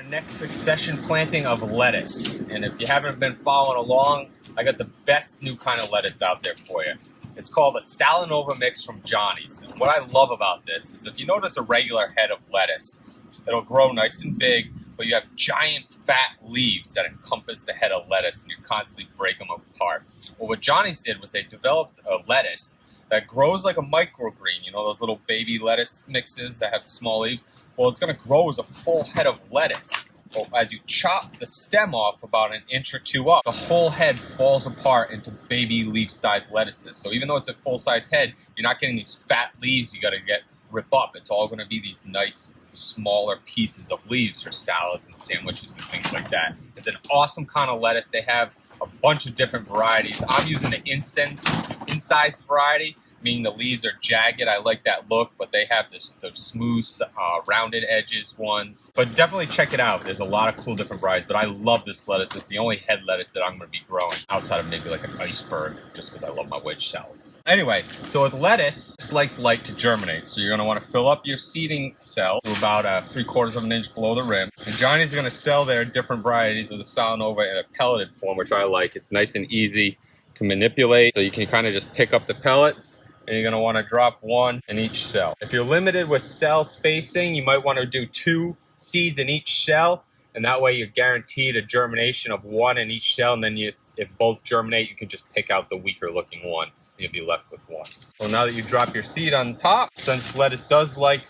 Our next succession planting of lettuce. And if you haven't been following along, I got the best new kind of lettuce out there for you. It's called a Salanova mix from Johnny's. And what I love about this is if you notice a regular head of lettuce, it'll grow nice and big, but you have giant fat leaves that encompass the head of lettuce and you constantly break them apart. Well, what Johnny's did was they developed a lettuce that grows like a microgreen, you know, those little baby lettuce mixes that have small leaves. Well, it's going to grow as a full head of lettuce. Well, as you chop the stem off about an inch or two up, the whole head falls apart into baby leaf-sized lettuces. So even though it's a full-size head, you're not getting these fat leaves you got to rip up. It's all going to be these nice, smaller pieces of leaves for salads and sandwiches and things like that. It's an awesome kind of lettuce. They have a bunch of different varieties. I'm using the incised variety, meaning the leaves are jagged. I like that look, but they have those smooth, rounded edges ones. But definitely check it out. There's a lot of cool different varieties, but I love this lettuce. It's the only head lettuce that I'm going to be growing outside of maybe like an iceberg, just because I love my wedge salads. Anyway, so with lettuce, this likes light to germinate. So you're going to want to fill up your seeding cell to about 3/4 of an inch below the rim. And Johnny's going to sell their different varieties of the Salanova in a pelleted form, which I like. It's nice and easy to manipulate. So you can kind of just pick up the pellets, and you're going to want to drop one in each cell. If you're limited with cell spacing, you might want to do 2 seeds in each cell, and that way you're guaranteed a germination of 1 in each cell, and then if both germinate, you can just pick out the weaker looking one, and you'll be left with 1. So now that you drop your seed on top, since lettuce does like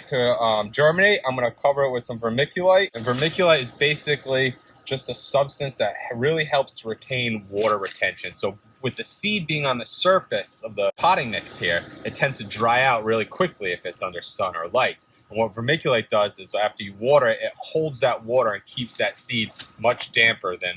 to germinate, I'm going to cover it with some vermiculite. And vermiculite is basically just a substance that really helps to retain water retention. So with the seed being on the surface of the potting mix here, it tends to dry out really quickly if it's under sun or light. And what vermiculite does is after you water it, it holds that water and keeps that seed much damper than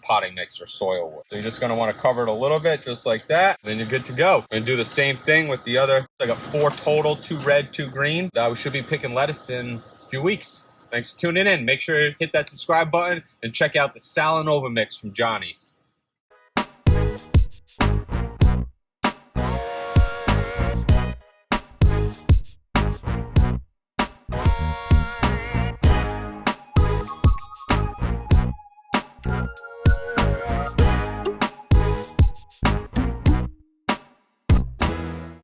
potting mix or soil would. So you're just going to want to cover it a little bit, just like that. Then you're good to go. We're going to do the same thing with the other. I got 4 total, 2 red, 2 green. We should be picking lettuce in a few weeks. Thanks for tuning in. Make sure to hit that subscribe button and check out the Salanova mix from Johnny's.